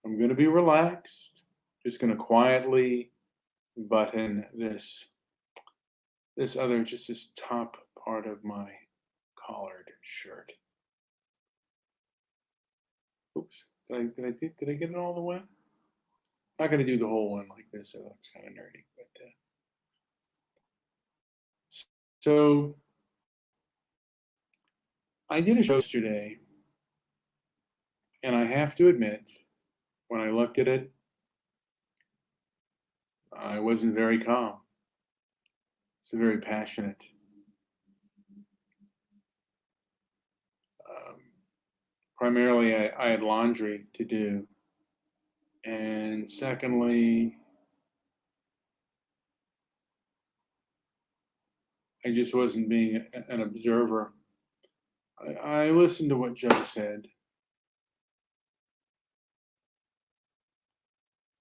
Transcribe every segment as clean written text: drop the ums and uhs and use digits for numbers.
I'm going to be relaxed, just going to quietly button this top part of my collared shirt. Oops, did I get it all the way? Not going to do the whole one like this. It looks kind of nerdy, but so I did a show yesterday, and I have to admit, when I looked at it, I wasn't very calm. It's very passionate. Um, Primarily, I had laundry to do, and secondly, I just wasn't being an observer. I listened to what Joe said,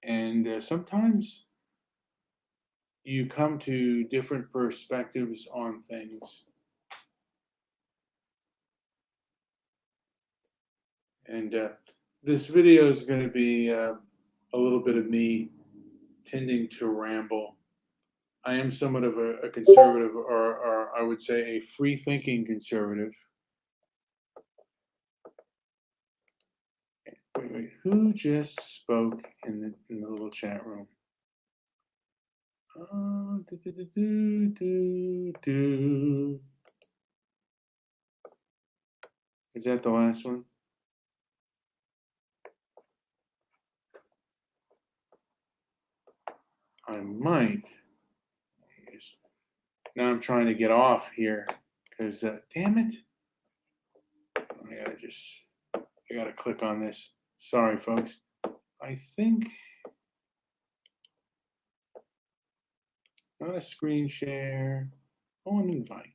and sometimes you come to different perspectives on things. And this video is going to be a little bit of me tending to ramble. I am somewhat of a conservative, or I would say a free thinking conservative. Wait, who just spoke in the little chat room? Do, do, do, do, do, do. Is that the last one? I might. Now I'm trying to get off here because, damn it, I gotta click on this. Sorry, folks. I think not a screen share. Oh, an invite.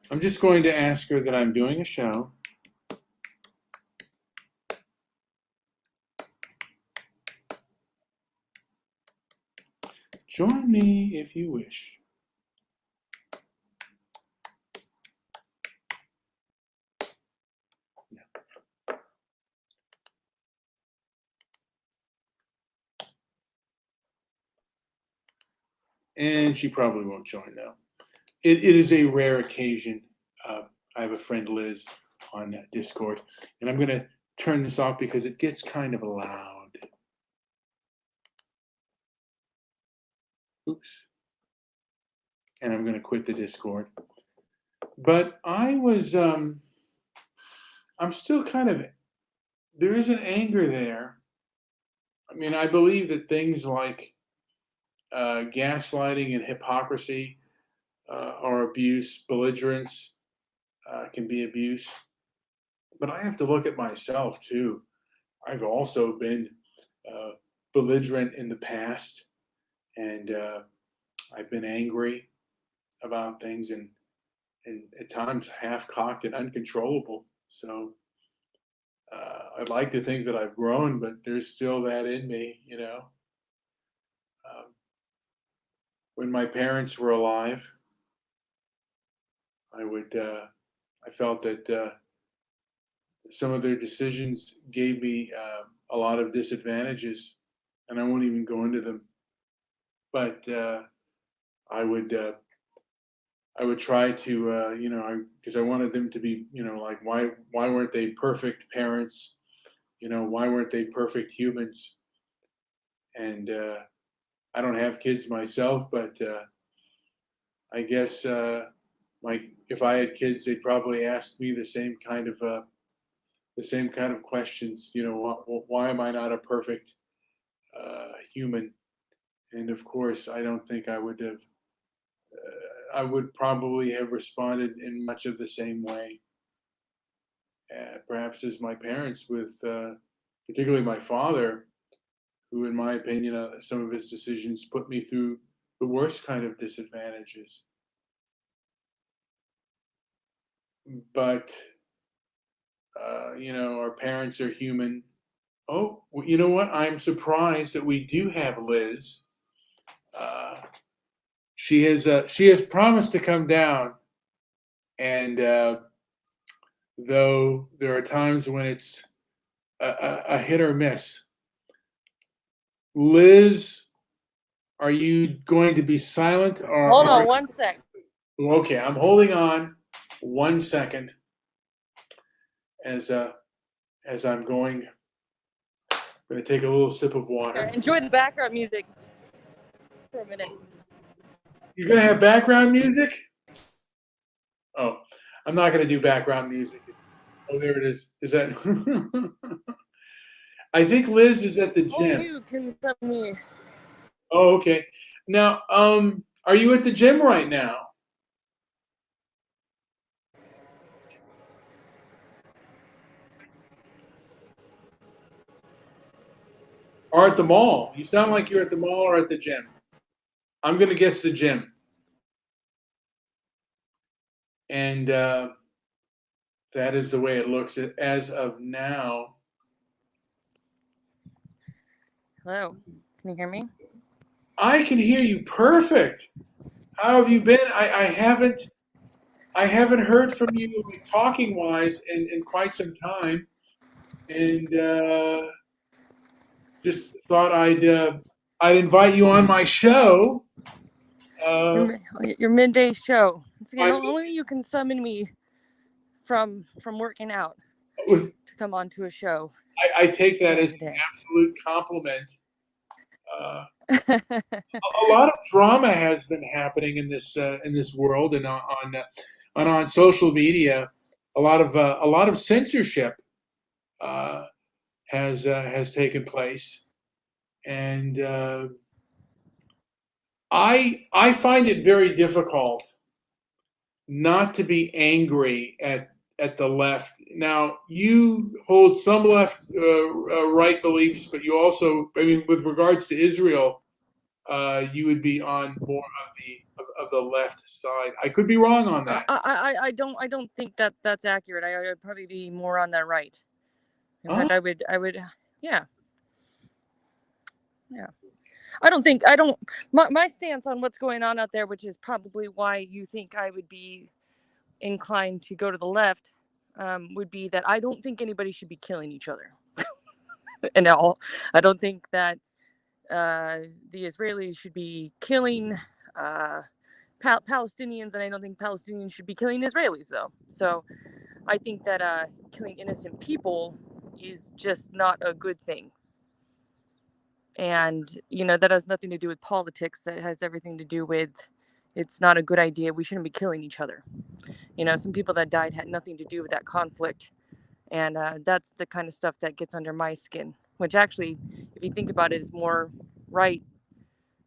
I'm just going to ask her that I'm doing a show. Join me if you wish. Yeah. And she probably won't join though. It is a rare occasion. I have a friend, Liz, on Discord, and I'm going to turn this off because it gets kind of loud. Oops. And I'm going to quit the Discord. But I'm still kind of, there is an anger there. I mean, I believe that things like gaslighting and hypocrisy are abuse, belligerence can be abuse. But I have to look at myself too. I've also been uh, belligerent in the past, and I've been angry about things, and at times half-cocked and uncontrollable. So I'd like to think that I've grown, but there's still that in me, you know. Um, when my parents were alive, I felt that some of their decisions gave me a lot of disadvantages, and I won't even go into them. But I would uh, I would try to because I wanted them to be, like, why weren't they perfect parents? Why weren't they perfect humans? And I don't have kids myself, but I guess if I had kids, they'd probably ask me the same kind of questions. Why am I not a perfect human? And of course, I don't think I would have. I would probably have responded in much of the same way, perhaps as my parents, with particularly my father, who, in my opinion, some of his decisions put me through the worst kind of disadvantages. But our parents are human, Oh, well, you know what? I'm surprised that we do have Liz. Uh, she has promised to come down, and though there are times when it's a hit or miss. Liz, are you going to be silent or Hold on 1 sec. okay? I'm holding on 1 second as I'm going. I'm going to take a little sip of water. Enjoy the background music for a minute. You're going to have background music? Oh, I'm not going to do background music. Oh, there it is. Is that? I think Liz is at the Only gym. you can send me. Oh, okay. Now, are you at the gym right now? Or at the mall? You sound like you're at the mall or at the gym. I'm going to guess the gym. And that is the way it looks as of now. Hello, can you hear me? I can hear you perfect. How have you been? I haven't heard from you talking wise in quite some time, and just thought I'd invite you on my show. Your midday show. Once again, I, only you can summon me from working out with, to come on to a show. I take that as an absolute compliment. A lot of drama has been happening in this world and on social media. A lot of censorship has taken place, and I find it very difficult not to be angry at the left. Now, you hold some left right beliefs, but you also, I mean, with regards to Israel, you would be on more of the left side. I could be wrong on that. I don't think that that's accurate. I'd probably be more on that right. In fact, I would, yeah. I don't. My stance on what's going on out there, which is probably why you think I would be inclined to go to the left, would be that I don't think anybody should be killing each other. And all, I don't think that the Israelis should be killing Palestinians, and I don't think Palestinians should be killing Israelis, though. So I think that killing innocent people is just not a good thing. And, that has nothing to do with politics. That has everything to do with it's not a good idea. We shouldn't be killing each other. Some people that died had nothing to do with that conflict. And that's the kind of stuff that gets under my skin, which actually, if you think about it, is more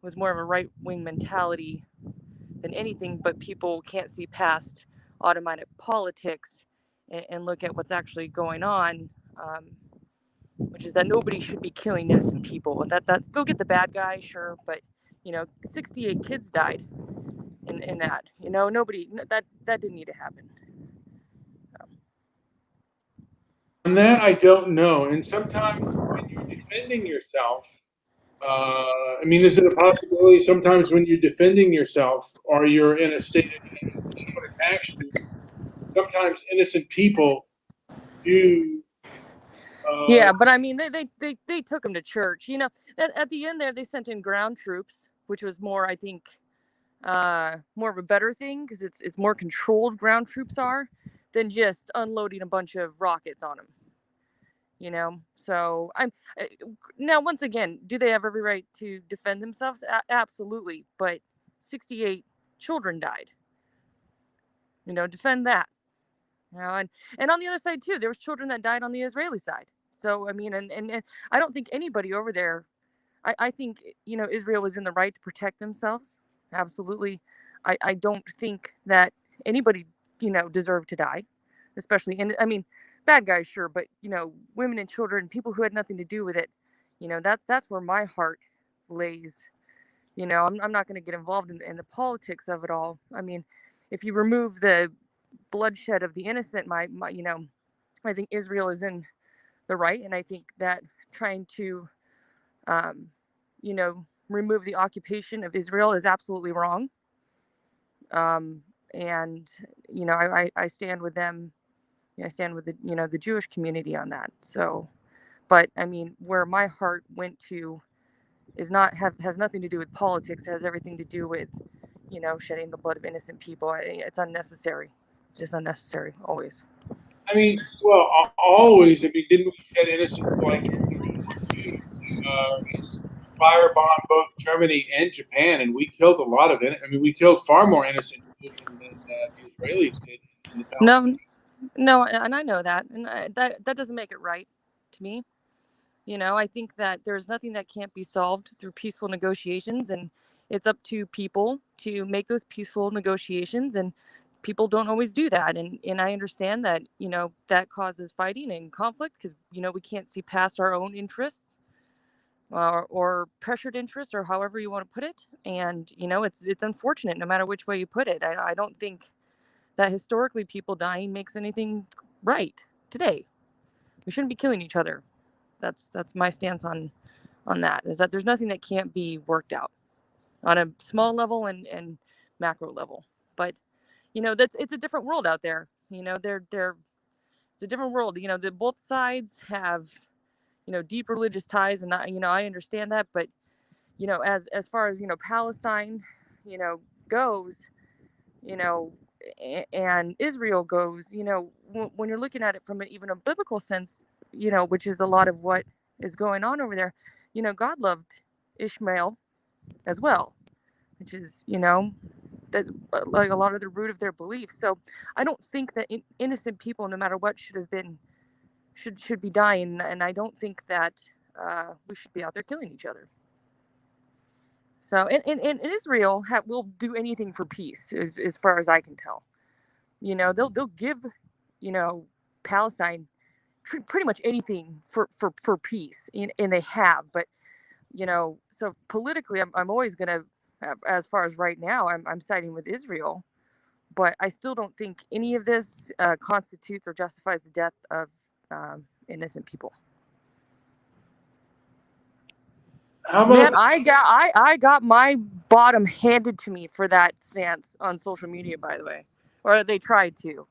was more of a right-wing mentality than anything, but people can't see past automatic politics and look at what's actually going on, which is that nobody should be killing innocent people. That go get the bad guy, sure, but 68 kids died in that. Nobody that didn't need to happen. On that, I don't know. And sometimes when you're defending yourself, I mean, is it a possibility sometimes when you're defending yourself or you're in a state of someone attacks you, sometimes innocent people do. Yeah, but I mean, they took them to church. At the end there, they sent in ground troops, which was more, I think, more of a better thing because it's more controlled. Ground troops are than just unloading a bunch of rockets on them. So I'm now once again, do they have every right to defend themselves? Absolutely, but 68 children died. Defend that. And on the other side too, there was children that died on the Israeli side. So I mean, and I don't think anybody over there. I think Israel was in the right to protect themselves. Absolutely, I don't think that anybody deserved to die, especially I mean, bad guys sure, but women and children, people who had nothing to do with it. That's where my heart lays. I'm not going to get involved in the politics of it all. I mean, if you remove the bloodshed of the innocent, my I think Israel is in the right, and I think that trying to, you know, remove the occupation of Israel is absolutely wrong. And, you know, I stand with them. I stand with the, you know, the Jewish community on that. So, but I mean, where my heart went to is not has nothing to do with politics. It has everything to do with, you know, shedding the blood of innocent people. It's unnecessary. It's just unnecessary, always. I mean, well, always. I mean, didn't we shed innocent like firebomb both Germany and Japan, and we killed a lot of it. I mean, we killed far more innocent children than the Israelis did in the Palestine. No, no, and I know that, and that doesn't make it right to me. You know, I think that there's nothing that can't be solved through peaceful negotiations, and it's up to people to make those peaceful negotiations, and people don't always do that. And I understand that, you know, that causes fighting and conflict because, you know, we can't see past our own interests, or pressured interests, or however you want to put it. And, you know, it's unfortunate no matter which way you put it. I don't think that historically people dying makes anything right today. We shouldn't be killing each other. That's my stance on that, is that there's nothing that can't be worked out on a small level and macro level. But, you know, it's a different world out there. You know, they're it's a different world. You know, the both sides have, you know, deep religious ties, and I understand that. But, you know, as far as, you know, Palestine, you know, goes, you know, and Israel goes, you know, when you're looking at it from even a biblical sense, you know, which is a lot of what is going on over there, you know, God loved Ishmael as well, which is, you know, that like a lot of the root of their beliefs. So I don't think that innocent people, no matter what, should be dying, and I don't think that we should be out there killing each other. So, and Israel will do anything for peace, as far as I can tell. You know, they'll give, you know, Palestine pretty much anything for peace, and they have. But, you know, so politically, I'm always gonna, as far as right now, I'm siding with Israel. But I still don't think any of this constitutes or justifies the death of innocent people. How Man, about I got my bottom handed to me for that stance on social media, by the way, or they tried to.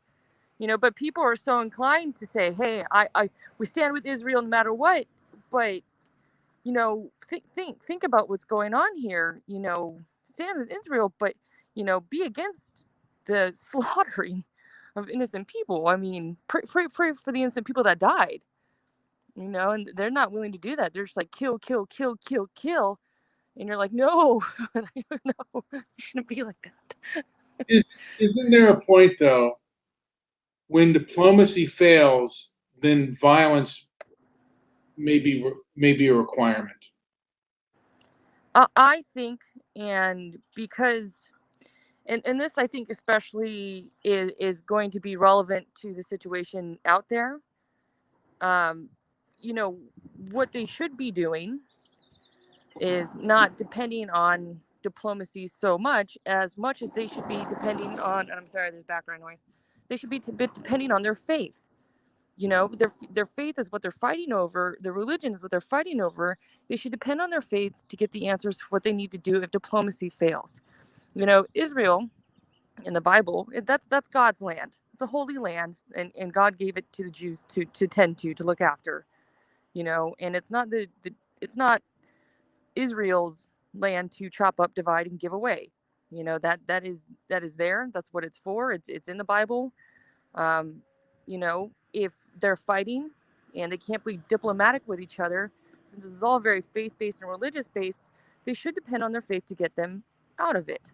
You know, but people are so inclined to say, hey, we stand with Israel no matter what. But, you know, think about what's going on here. You know, stand with Israel, but, you know, be against the slaughtering of innocent people. I mean, pray for the innocent people that died, you know, and they're not willing to do that. They're just like, kill, kill, kill, kill, kill. And you're like, no, no, it shouldn't be like that. is isn't there a point though when diplomacy fails, then violence may be a requirement? I think, and because, and this I think especially is going to be relevant to the situation out there. Um, you know, what they should be doing is not depending on diplomacy so much as they should be depending on. I'm sorry, there's background noise. They should be depending on their faith. You know, their faith is what they're fighting over. Their religion is what they're fighting over. They should depend on their faith to get the answers to what they need to do if diplomacy fails. You know, Israel in the Bible, that's God's land. It's a holy land, and God gave it to the Jews to tend to look after. You know, and it's not it's not Israel's land to chop up, divide, and give away. You know, that is there. That's what it's for. It's in the Bible. Um, you know, if they're fighting and they can't be diplomatic with each other, since it's all very faith-based and religious-based, they should depend on their faith to get them out of it.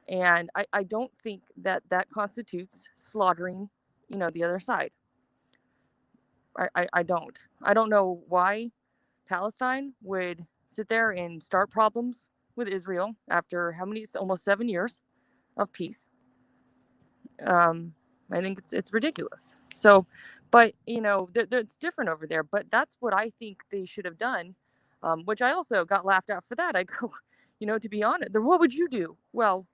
And I don't think that constitutes slaughtering, you know, the other side. I don't. I don't know why Palestine would sit there and start problems with Israel after how many, almost 7 years of peace. Um, I think it's ridiculous. So, but you know, it's different over there. But that's what I think they should have done. Which I also got laughed at for that. I go, you know, to be honest, what would you do? Well,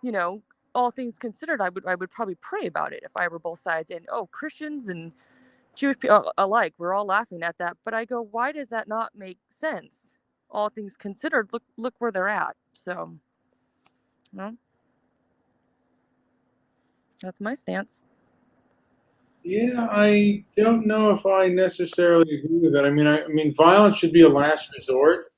you know, all things considered, I would probably pray about it if I were both sides. And oh, Christians and Jewish people alike, we're all laughing at that. But I go, why does that not make sense? All things considered, look where they're at. So, well, that's my stance. Yeah, I don't know if I necessarily agree with that. I mean, violence should be a last resort,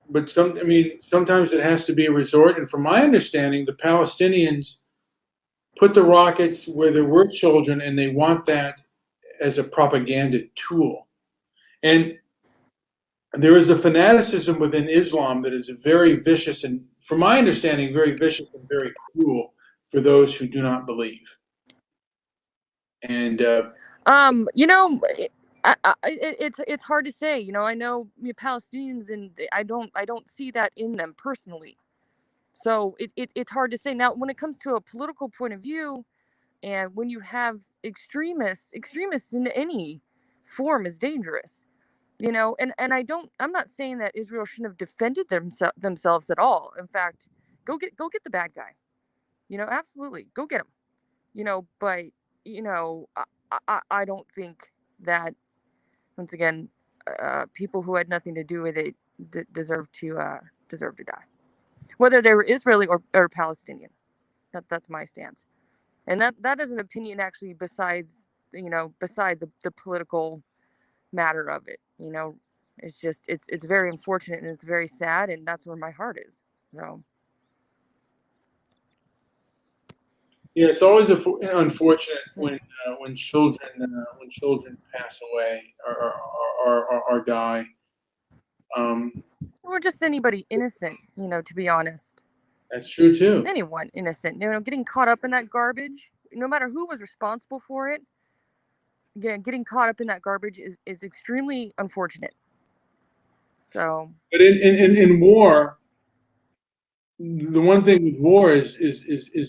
but sometimes it has to be a resort. And from my understanding, the Palestinians put the rockets where there were children, and they want that as a propaganda tool. And there is a fanaticism within Islam that is very vicious and, from my understanding, very vicious and very cruel for those who do not believe. And You know, it's hard to say. You know, I know Palestinians, and I don't see that in them personally. So it's hard to say. Now, when it comes to a political point of view, and when you have extremists in any form is dangerous. You know, and I'm not saying that Israel shouldn't have defended themselves at all. In fact, go get the bad guy. You know, absolutely, go get him. You know, but I don't think that, once again, people who had nothing to do with it deserve to die, whether they were Israeli or Palestinian. That's my stance, and that is an opinion actually beside the political matter of it. You know, it's just it's very unfortunate and it's very sad, and that's where my heart is. So yeah, it's always unfortunate when children pass away or die. or just anybody innocent, to be honest. That's true too. Anyone innocent, getting caught up in that garbage, no matter who was responsible for it. Again, getting caught up in that garbage is extremely unfortunate. So, But in war, the one thing with war is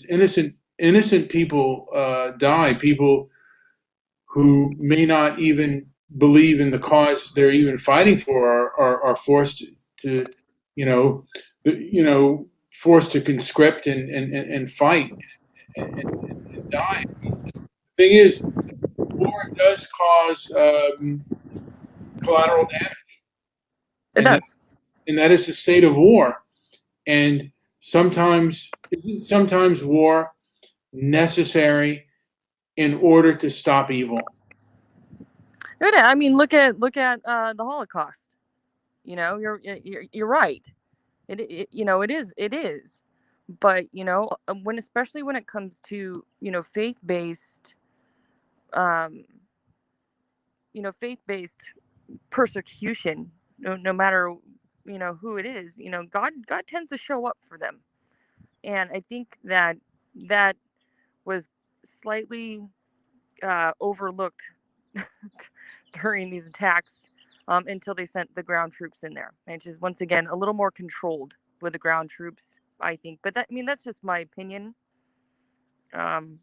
innocent people die. People who may not even believe in the cause they're even fighting for are forced to, you know, forced to conscript and fight and die. The thing is, war does cause collateral damage, it and does. that is the state of war. And sometimes war necessary in order to stop evil. I mean, look at the Holocaust. You're right. It is. But especially when it comes to faith-based, um, faith-based persecution, no matter who it is, God tends to show up for them, and I think that was slightly overlooked during these attacks, until they sent the ground troops in there, which is once again a little more controlled with the ground troops, I think. But that's just my opinion. Um,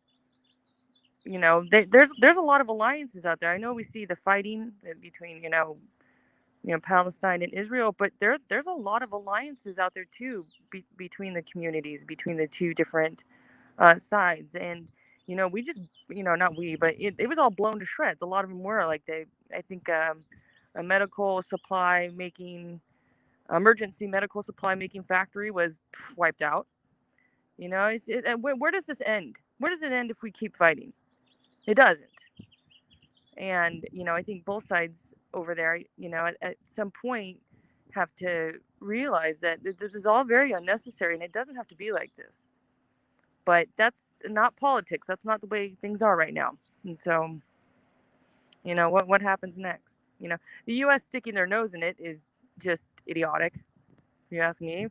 there's a lot of alliances out there. I know we see the fighting between Palestine and Israel, but there's a lot of alliances out there too, between the communities, between the two different sides. And we just not we, but it was all blown to shreds. A lot of them were like I think a medical supply making emergency medical supply making factory was wiped out. Where does this end? Where does it end if we keep fighting? It doesn't. And I think both sides over there, at some point have to realize that this is all very unnecessary, and it doesn't have to be like this. But that's not politics. That's not the way things are right now. And so, what happens next? The U.S. sticking their nose in it is just idiotic, if you ask me.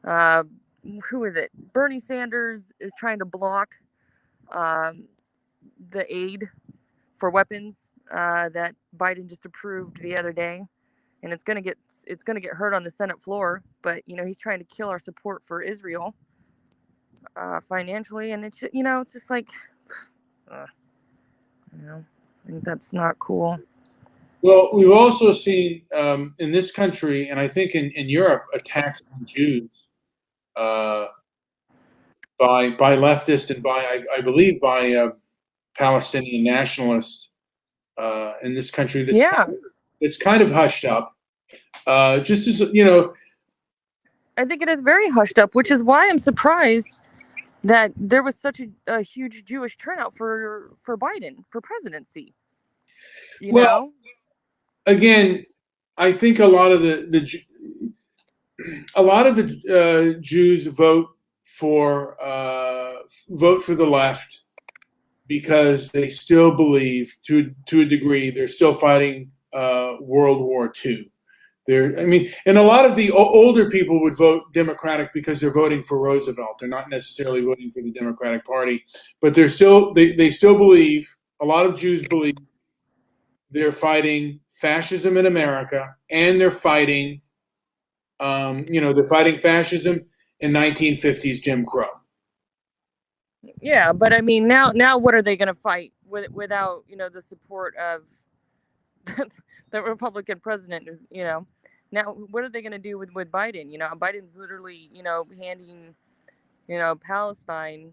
Who is it? Bernie Sanders is trying to block the aid for weapons that Biden just approved the other day, and it's gonna get heard on the Senate floor. But he's trying to kill our support for Israel financially, and it's just like, I think that's not cool. Well, we've also seen in this country, and I think in Europe, attacks on Jews by leftists and I believe by Palestinian nationalist in this country Yeah, that's kind of hushed up. Just as I think it is very hushed up, which is why I'm surprised that there was such a huge Jewish turnout for Biden for presidency. You well, know? again, I think a lot of the Jews vote for the left because they still believe, to a degree, they're still fighting World War II. I mean, and a lot of the older people would vote Democratic because they're voting for Roosevelt. They're not necessarily voting for the Democratic Party, but they still believe. A lot of Jews believe they're fighting fascism in America, and they're fighting fascism in 1950s Jim Crow. Yeah, but I mean, now what are they going to fight without the support of the Republican president? Is now what are they going to do with Biden? Biden's literally handing Palestine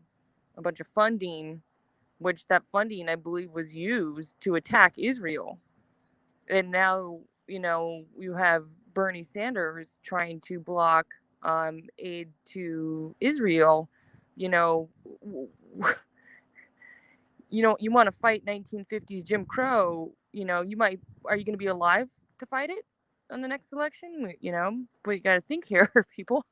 a bunch of funding, which that funding I believe was used to attack Israel. And now you have Bernie Sanders trying to block aid to Israel. You know, you want to fight 1950s Jim Crow. You might. Are you going to be alive to fight it on the next election? But you got to think here, people.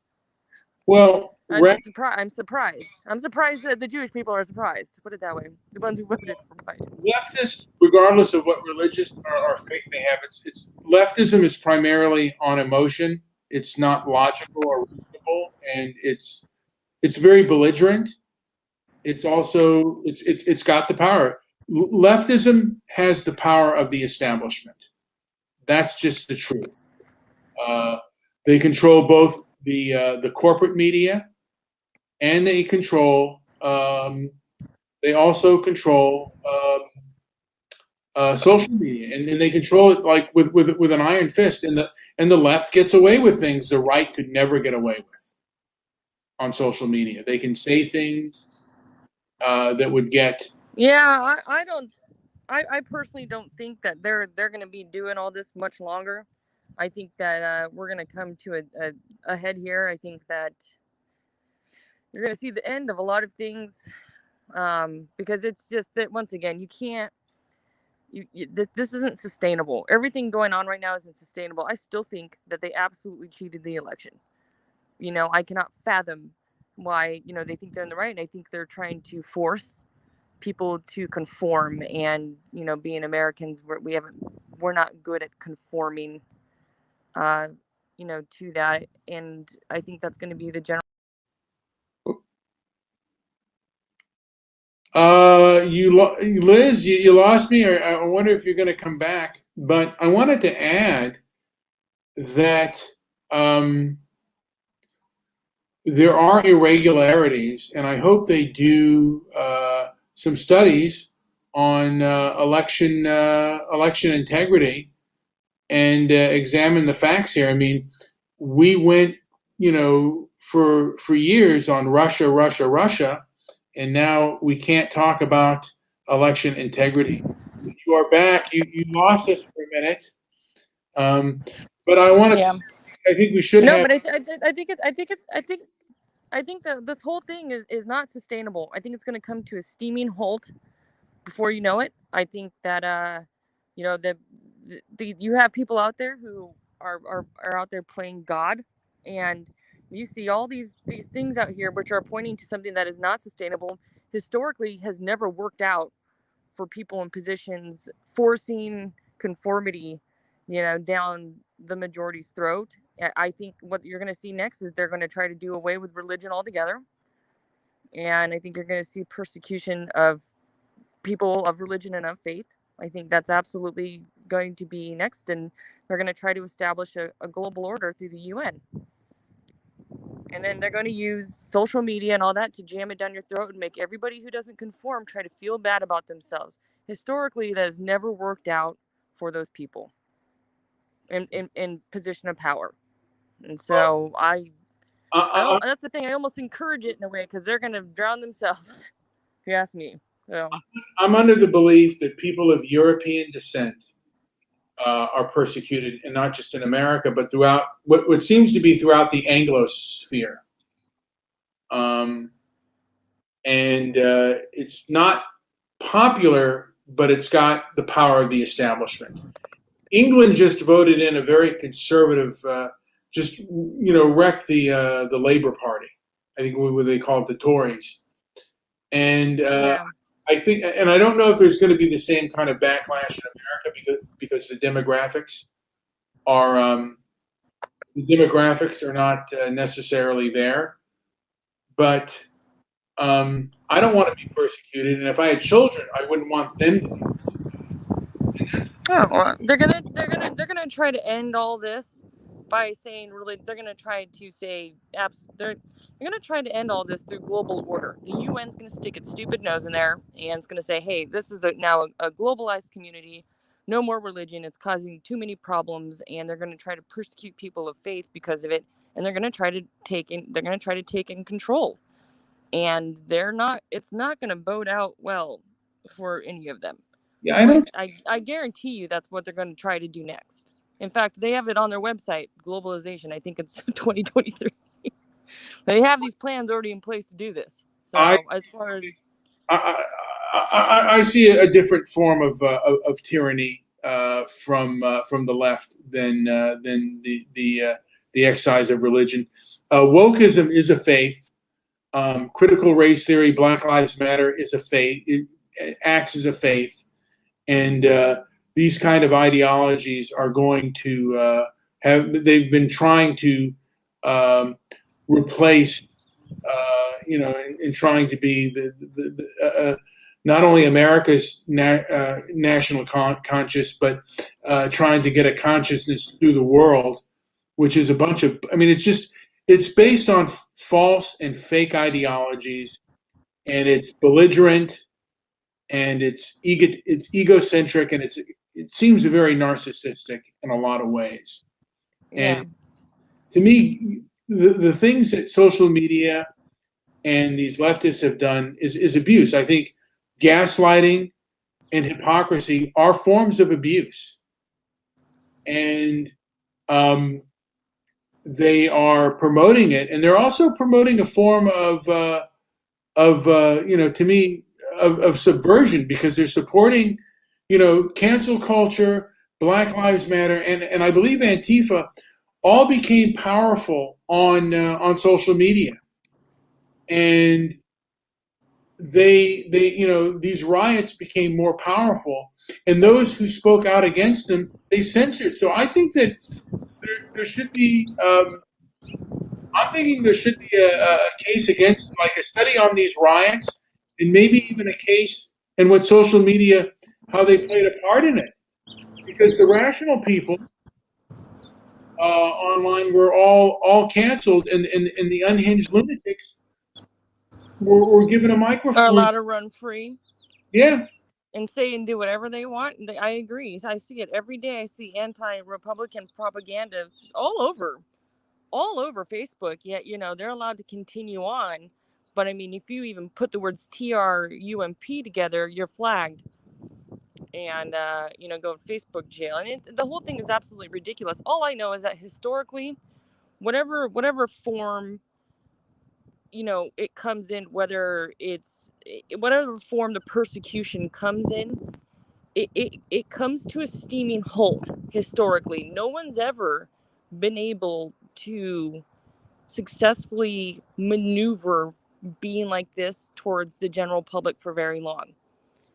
Well, I'm just surprised. I'm surprised that the Jewish people are surprised. To put it that way, the ones who voted for Biden. leftists, regardless of what religious or faith they have, it's leftism is primarily on emotion. It's not logical or reasonable, and it's very belligerent. It's got the power. Leftism has the power of the establishment. That's just the truth. They control both the corporate media, and they also control social media, and they control it like with an iron fist. And the left gets away with things the right could never get away with on social media. They can say things that would get. Yeah, I don't. I personally don't think that they're going to be doing all this much longer. I think that we're going to come to a head here. I think that you're going to see the end of a lot of things, because it's just that once again you can't. This isn't sustainable. Everything going on right now isn't sustainable. I still think that they absolutely cheated the election. I cannot fathom why they think they're in the right, and I think they're trying to force people to conform. And being Americans, we're not good at conforming to that. And I think that's going to be the general. Liz, you lost me. Or I wonder if you're going to come back. But I wanted to add that there are irregularities, and I hope they do some studies on election integrity, and examine the facts here. I mean, we went, for years on Russia, Russia, Russia, and now we can't talk about election integrity. You are back. You lost us for a minute, but I want to. Yeah. I think we should No, have. but I think that this whole thing is not sustainable. I think it's going to come to a steaming halt before you know it. I think that you have people out there who are out there playing God, and you see all these things out here which are pointing to something that is not sustainable. Historically, has never worked out for people in positions, forcing conformity, down the majority's throat. I think what you're going to see next is they're going to try to do away with religion altogether, and I think you're going to see persecution of people of religion and of faith. I think that's absolutely going to be next, and they're going to try to establish a global order through the UN. And then they're going to use social media and all that to jam it down your throat and make everybody who doesn't conform try to feel bad about themselves. Historically, that has never worked out for those people in position of power. And so Uh, I that's the thing. I almost encourage it in a way because they're going to drown themselves, if you ask me. Yeah. I'm under the belief that people of European descent are persecuted, and not just in America, but throughout what seems to be throughout the Anglosphere. Um, and it's not popular, but it's got the power of the establishment. England just voted in a very conservative, just wrecked the Labour Party. I think what they call it, the Tories. And Yeah. I think, and I don't know if there's going to be the same kind of backlash in America because the demographics are not necessarily there. But I don't want to be persecuted, and if I had children, I wouldn't want them to be. Oh, well, they're gonna try to end all this by saying really they're gonna try to say they're gonna try to end all this through global order. The UN's gonna stick its stupid nose in there and it's gonna say, hey, this is now a globalized community. No more religion. It's causing too many problems, and they're gonna try to persecute people of faith because of it, and they're gonna try to take in control. And they're not. It's not gonna bode out well for any of them. Yeah, I But don't. I guarantee you that's what they're going to try to do next. In fact, they have it on their website, globalization. I think it's 2023. They have these plans already in place to do this. I So as far as I, I see a different form of tyranny from the left than the excise of religion. Wokeism is a faith. Critical race theory, Black Lives Matter is a faith. It acts as a faith, and these kind of ideologies are going to have. They've been trying to replace in trying to be not only America's national conscious, but trying to get a consciousness through the world, which is a bunch of. I mean, it's based on false and fake ideologies, and it's belligerent, and it's egocentric, and it seems very narcissistic in a lot of ways. yeah, And to me, the things that social media and these leftists have done is abuse. I think gaslighting and hypocrisy are forms of abuse, and they are promoting it, and they're also promoting a form to me, of subversion, because they're supporting, cancel culture, Black Lives Matter, and I believe Antifa all became powerful on social media, and these riots became more powerful, and those who spoke out against them they censored. So I think that there should be. I'm thinking there should be a case against, like a study on these riots, and maybe even a case in what social media, how they played a part in it, because the rational people online were all canceled, and the unhinged lunatics were given a are microphone. allowed to run free Yeah. and say and do whatever they want. I agree. I see it every day. I see anti-Republican propaganda all over Facebook. Yet they're allowed to continue on. But I mean, if you even put the words TRUMP together, you're flagged and go to Facebook jail. And the whole thing is absolutely ridiculous. All I know is that historically, whatever form it comes in, whatever form the persecution comes in, it comes to a steaming halt. Historically, no one's ever been able to successfully maneuver being like this towards the general public for very long.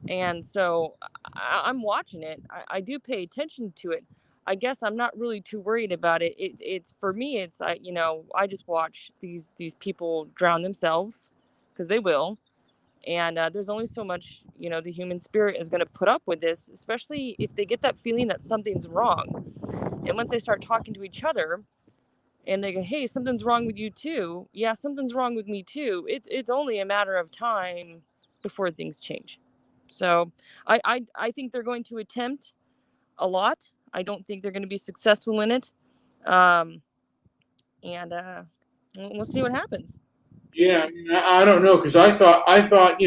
And so I'm watching it. I do pay attention to it. I guess I'm not really too worried about it. It's for me. I just watch these people drown themselves, because they will. And there's only so much the human spirit is going to put up with this, especially if they get that feeling that something's wrong. And once they start talking to each other, and they go, hey, something's wrong with you too. Yeah, something's wrong with me too. It's only a matter of time before things change. So I think they're going to attempt a lot. I don't think they're going to be successful in it. Um, and we'll see what happens. Yeah, I don't know, because I thought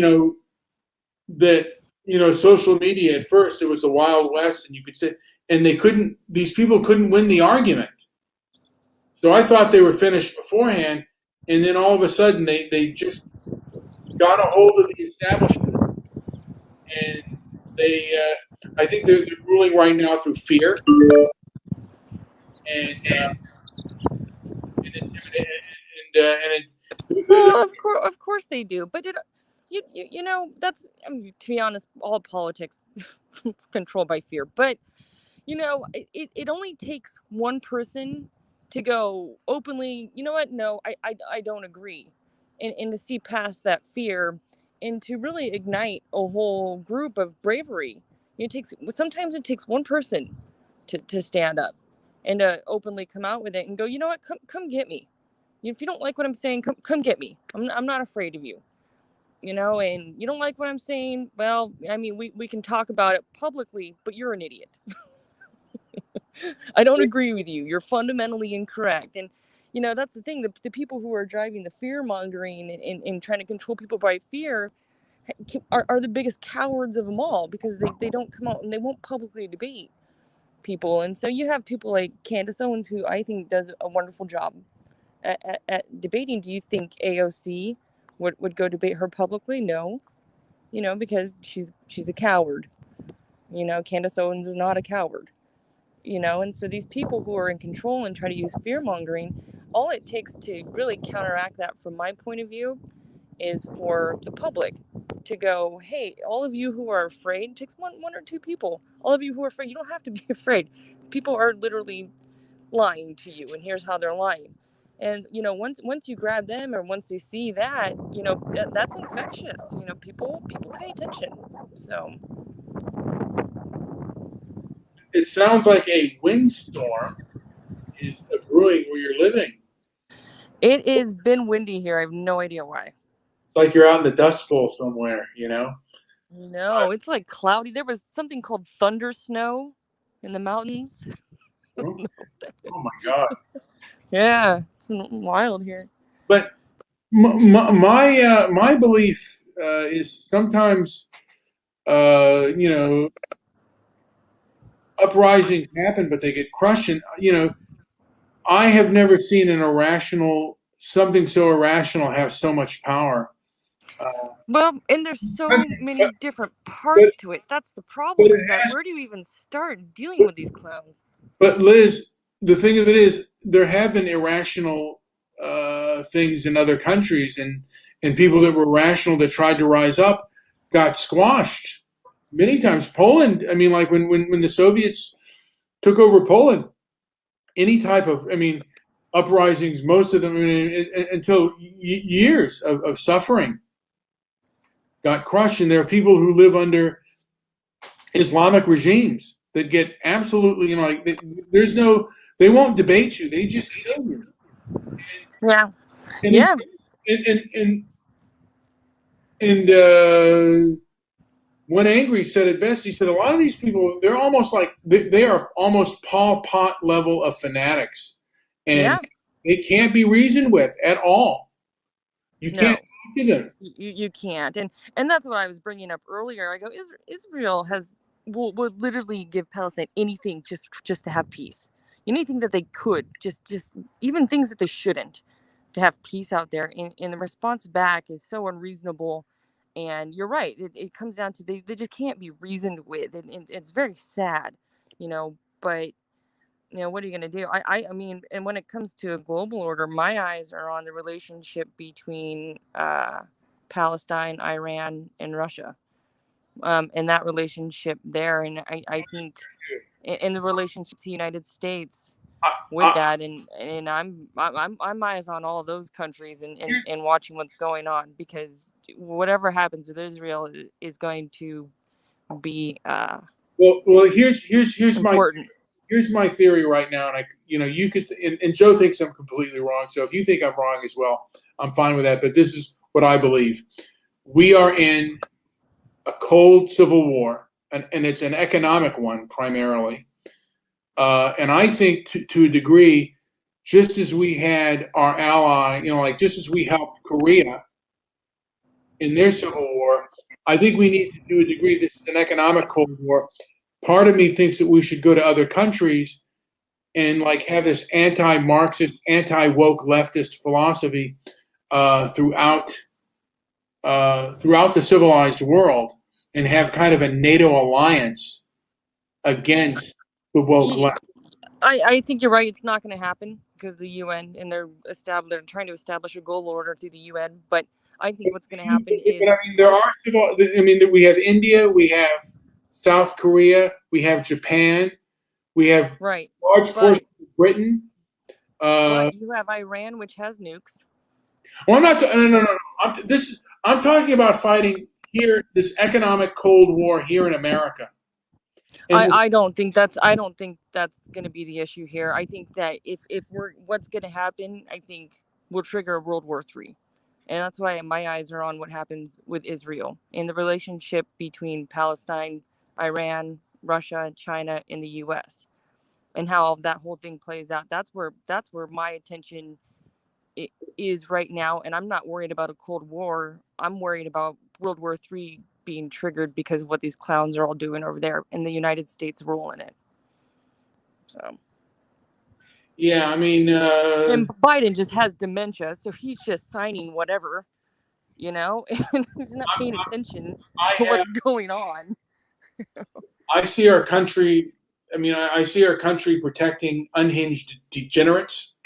that, social media at first, it was the Wild West, and you could say, and these people couldn't win the argument. So I thought they were finished beforehand, and then all of a sudden they just got a hold of the establishment, and I think they're ruling right now through fear and Well, of course they do, but that's, I mean, to be honest, all politics controlled by fear. But it only takes one person to go openly, you know what? No, I don't agree, and to see past that fear, and to really ignite a whole group of bravery. Sometimes it takes one person to stand up and to openly come out with it and go, you know what? Come get me. If you don't like what I'm saying, come get me. I'm not afraid of you. And you don't like what I'm saying, well, I mean, we can talk about it publicly, but you're an idiot. I don't agree with you. You're fundamentally incorrect. And, that's the thing. The people who are driving the fear mongering and trying to control people by fear are the biggest cowards of them all, because they don't come out and they won't publicly debate people. And so you have people like Candace Owens, who I think does a wonderful job at debating. Do you think AOC would go debate her publicly? No, because she's a coward. Candace Owens is not a coward. And so these people who are in control and try to use fear mongering, all it takes to really counteract that, from my point of view, is for the public to go, hey, all of you who are afraid, it takes one or two people. All of you who are afraid, you don't have to be afraid. People are literally lying to you, and here's how they're lying. And once you grab them, or once they see that, that's infectious. People pay attention. So it sounds like a windstorm is brewing where you're living. it has been windy here. I have no idea why. It's like you're out in the Dust Bowl somewhere, No, it's like cloudy. There was something called thunder snow in the mountains. Oh, oh my God. Yeah, it's been wild here. But my belief is sometimes, uprisings happen, but they get crushed. And I have never seen something so irrational have so much power. Well, and there's so But, many different but, parts to it. That's the but problem, it is that has, where do you even start dealing with these clowns? but Liz, the thing of it is, there have been irrational things in other countries, and people that were rational that tried to rise up got squashed many times. Poland, I mean, like when the Soviets took over Poland, any type of, uprisings, most of them, until years of suffering, got crushed. And there are people who live under Islamic regimes that get absolutely, they won't debate you. They just kill you. Yeah. And Yeah. One Angry said it best. He said, a lot of these people, they're almost like, they are almost Pol Pot level of fanatics. And Yeah. they can't be reasoned with at all. You can't talk to them. You can't. And that's what I was bringing up earlier. I go, Israel would literally give Palestine anything just to have peace. Anything that they could, just even things that they shouldn't, to have peace out there. And the response back is so unreasonable. And you're right. It comes down to they just can't be reasoned with. And it's very sad, but what are you going to do? I mean, and when it comes to a global order, my eyes are on the relationship between Palestine, Iran, and Russia, and that relationship there. And I think in the relationship to the United States with that, and I'm eyes on all of those countries, and watching what's going on, because whatever happens with Israel is going to be well, here's important. Here's my theory right now, and you could, and Joe thinks I'm completely wrong. So if you think I'm wrong as well, I'm fine with that. But this is what I believe: we are in a cold civil war, and it's an economic one primarily. And I think to a degree, just as we had our ally, just as we helped Korea in their civil war, I think we need to do a degree. This is an economic Cold War. Part of me thinks that we should go to other countries and like have this anti-Marxist, anti-woke leftist philosophy throughout throughout the civilized world, and have kind of a NATO alliance against the woke left. I think you're right. It's not going to happen because the UN and they're trying to establish a global order through the UN. But I think what's going to happen is, But I mean, there are civil. I mean, we have India, we have South Korea, we have Japan, we have right, large portions of Britain. but you have Iran, which has nukes. Well, I'm not. No. I'm talking about fighting here. This economic Cold War here in America. And I don't think that's going to be the issue here. I think that if what's going to happen, I think will trigger World War III, and that's why my eyes are on what happens with Israel and the relationship between Palestine, Iran, Russia, China, and the U.S. and how that whole thing plays out. That's where my attention is right now, and I'm not worried about a Cold War. I'm worried about World War III being triggered because of what these clowns are all doing over there and the United States role in it. So yeah, I mean, and Biden just has dementia, so he's just signing whatever, and he's not paying attention to what's going on. I see our country. I mean, I see our country protecting unhinged degenerates.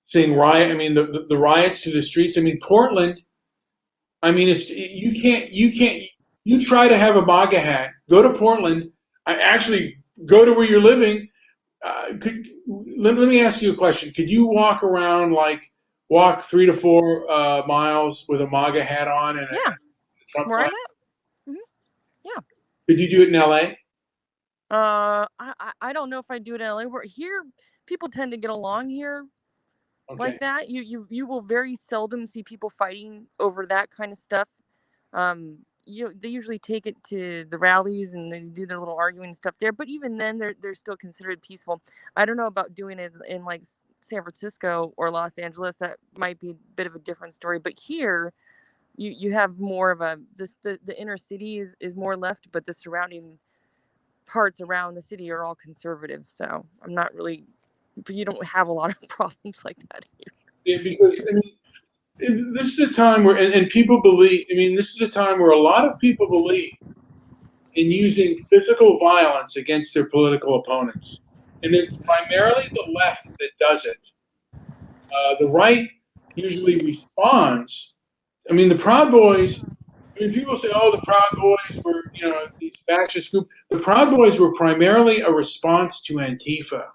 Seeing riot. I mean, the riots to the streets. I mean, Portland. I mean, it's you can't. You try to have a MAGA hat. Go to Portland. I actually go to where you're living. Let me ask you a question. Could you walk 3 to 4 miles with a MAGA hat on and yeah, a Trump where flag? I'm at. Mm-hmm. Yeah. Could you do it in LA? I don't know if I do it in LA. Where here, people tend to get along here like that. You will very seldom see people fighting over that kind of stuff. They usually take it to the rallies and they do their little arguing and stuff there. But even then, they're still considered peaceful. I don't know about doing it in like San Francisco or Los Angeles. That might be a bit of a different story. But here, you have more of the inner city is more left, but the surrounding parts around the city are all conservative. So I'm not really. But you don't have a lot of problems like that here. Yeah, because I mean, this is a time where, and people believe. I mean, this is a time where a lot of people believe in using physical violence against their political opponents, and it's primarily the left that does it. The right usually responds. I mean, the Proud Boys. I mean, people say, "Oh, the Proud Boys were, these fascist group." The Proud Boys were primarily a response to Antifa,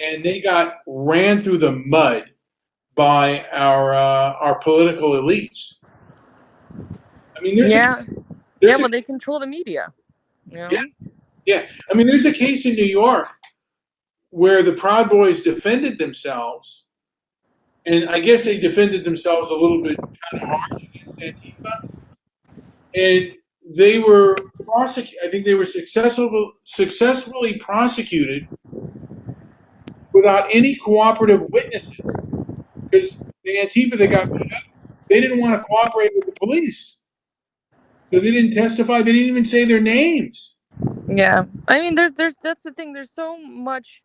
and they got ran through the mud by our political elites. I mean, but they control the media. Yeah. I mean, there's a case in New York where the Proud Boys defended themselves, and I guess they defended themselves a little bit kind of harsh against Antifa, and they were prosecuted. I think they were successfully prosecuted without any cooperative witnesses because the Antifa that got beat up, they didn't want to cooperate with the police. So they didn't testify. They didn't even say their names. Yeah, I mean, there's that's the thing. There's so much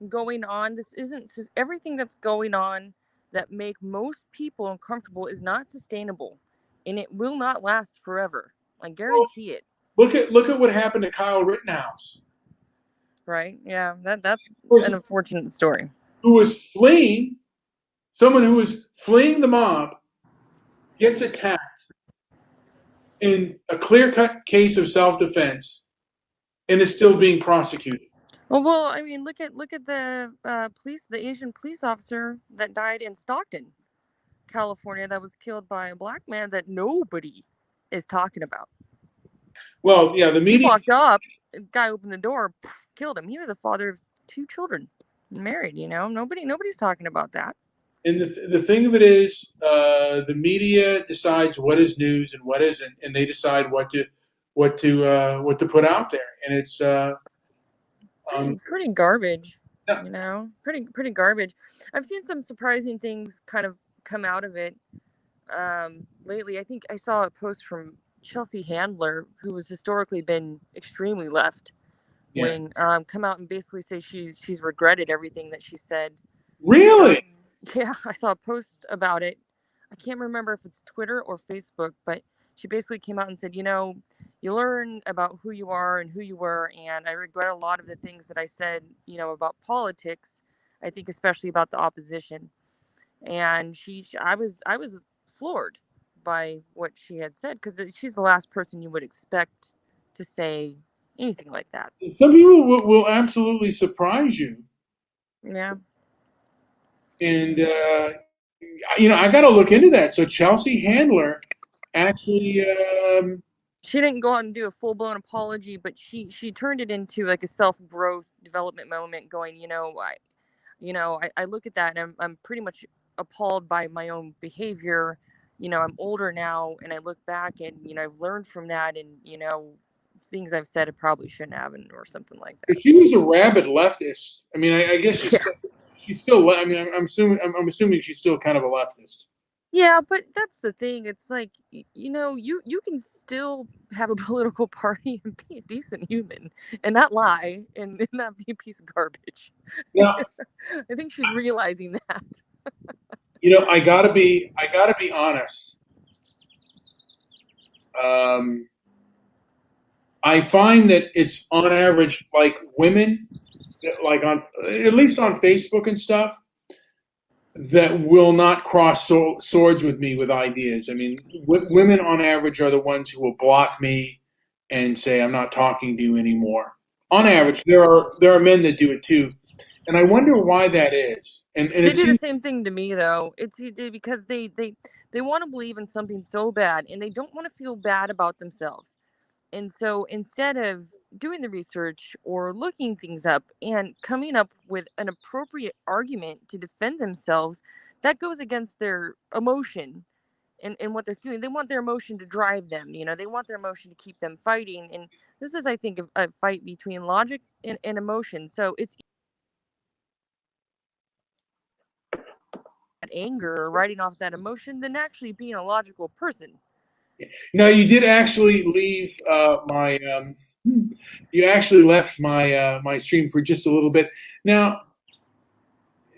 going on. This isn't everything that's going on that make most people uncomfortable is not sustainable, and it will not last forever. I guarantee it. Look at what happened to Kyle Rittenhouse. Right? Yeah, that's an unfortunate story. Who was fleeing? Someone who was fleeing the mob gets attacked in a clear-cut case of self-defense, and is still being prosecuted. Well, I mean, look at the the Asian police officer that died in Stockton, California, that was killed by a black man that nobody is talking about. Well, yeah, the media. He walked up, guy opened the door, killed him. He was a father of 2 children, married. Nobody's talking about that. And the thing of it is, the media decides what is news and what isn't, and they decide what to put out there, and it's pretty garbage. Yeah. Pretty garbage. I've seen some surprising things kind of come out of it. lately, I think I saw a post from Chelsea Handler, who has historically been extremely left, Yeah. when come out and basically say she's regretted everything that she said. Really? Yeah, I saw a post about it. I can't remember if it's Twitter or Facebook, but she basically came out and said, you learn about who you are and who you were, and I regret a lot of the things that I said, about politics. I think especially about the opposition. And I was floored by what she had said, because she's the last person you would expect to say anything like that. Some people will absolutely surprise you. Yeah. And, I got to look into that. So Chelsea Handler actually, She didn't go out and do a full blown apology, but she turned it into like a self growth development moment, going, I look at that and I'm pretty much appalled by my own behavior. I'm older now, and I look back and I've learned from that, and things I've said I probably shouldn't have, or something like that. she was a rabid leftist. I mean, I guess Yeah. she's still. I mean, I'm assuming she's still kind of a leftist. Yeah, but that's the thing. It's like, you can still have a political party and be a decent human and not lie and not be a piece of garbage. Now, I think she's realizing that. I gotta be honest. Um, I find that it's on average like women, like on at least on Facebook and stuff, that will not cross swords with me with ideas. I mean, women on average are the ones who will block me and say I'm not talking to you anymore. On average, there are men that do it too, and I wonder why that is. And They it do the seems same thing to me, though. It's because they want to believe in something so bad, and they don't want to feel bad about themselves. And so instead of doing the research or looking things up and coming up with an appropriate argument to defend themselves, that goes against their emotion and what they're feeling. They want their emotion to drive them. They want their emotion to keep them fighting. And this is, I think, a fight between logic and emotion. So it's anger or writing off that emotion than actually being a logical person. now you did actually leave my you actually left my stream for just a little bit now,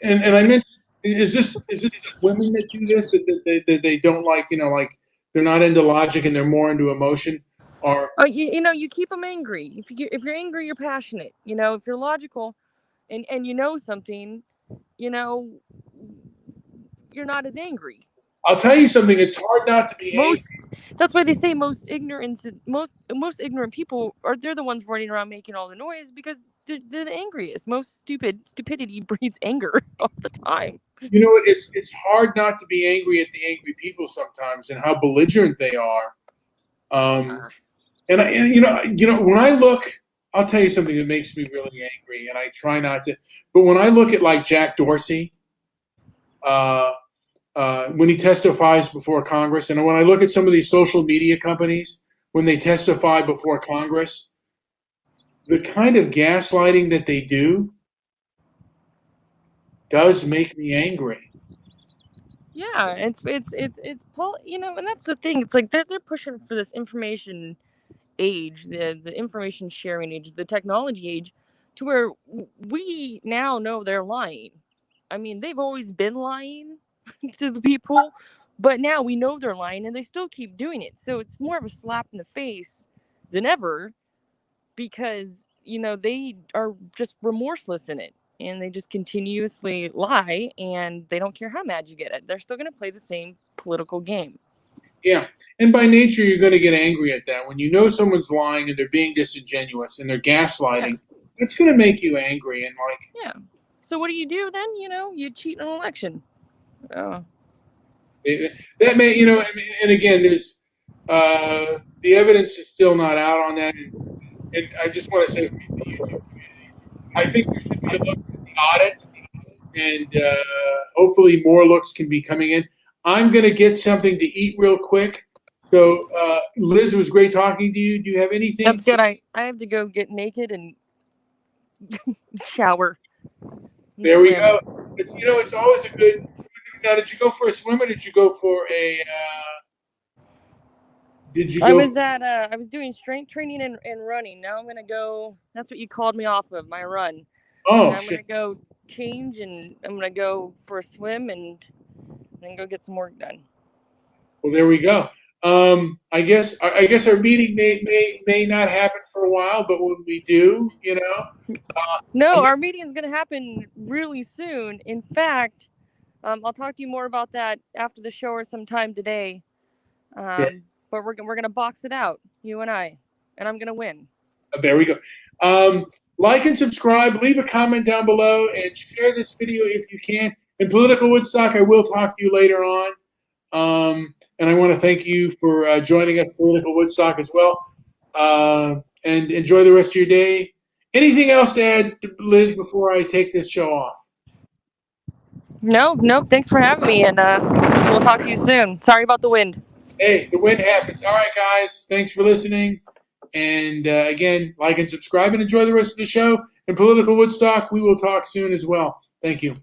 and I mentioned, is this just women that do this, that they don't like, like they're not into logic and they're more into emotion, or Oh, you keep them angry. If you're angry, you're passionate. If you're logical, and something, you know, you're not as angry. I'll tell you something, it's hard not to be angry. Most That's why they say most ignorant people they're the ones running around making all the noise, because they're the angriest. Most stupidity breeds anger all the time. It's hard not to be angry at the angry people sometimes and how belligerent they are. um Uh, and when I look, I'll tell you something that makes me really angry, and I try not to, but when I look at like Jack Dorsey, uh when he testifies before Congress, and when I look at some of these social media companies when they testify before Congress, the kind of gaslighting that they do does make me angry. yeah, it's Paul. And that's the thing. It's like they're pushing for this information age, the information sharing age, the technology age, to where we now know they're lying. I mean, they've always been lying to the people, but now we know they're lying, and they still keep doing it. So it's more of a slap in the face than ever, because they are just remorseless in it, and they just continuously lie, and they don't care how mad you get it. They're still going to play the same political game. Yeah, and by nature, you're going to get angry at that when you know someone's lying and they're being disingenuous and they're Yeah, gaslighting. It's going to make you angry, and like yeah. So what do you do then? You cheat an election. Oh, that may, and again, there's the evidence is still not out on that, and I just want to say, for the YouTube community, I think there should be a look at the audit, and hopefully more looks can be coming in. I'm going to get something to eat real quick. So, Liz, it was great talking to you. Do you have anything? that's good. I have to go get naked and shower and There we swim. go. It's always a good Now, did you go for a swim or did you go for a? Did you I go? was at I was doing strength training and running. Now I'm gonna go. That's what you called me off of, my run. Oh Now I'm shit! gonna go change and I'm gonna go for a swim and then go get some work done. Well, there we go. I guess our meeting may not happen for a while, but when we do, No, I'm our meeting's gonna happen really soon. In fact, I'll talk to you more about that after the show or sometime today. gonna, But we're gonna box it out, you and I'm gonna win. there we go. Like and subscribe. Leave a comment down below and share this video if you can. In Political Woodstock, I will talk to you later on. And I want to thank you for joining us, Political Woodstock, as well. And enjoy the rest of your day. Anything else to add, Liz, before I take this show off? No, thanks for having me, and we'll talk to you soon. Sorry about the wind. Hey, the win happens. All right, guys. Thanks for listening. And again, like and subscribe and enjoy the rest of the show. In Political Woodstock, we will talk soon as well. Thank you.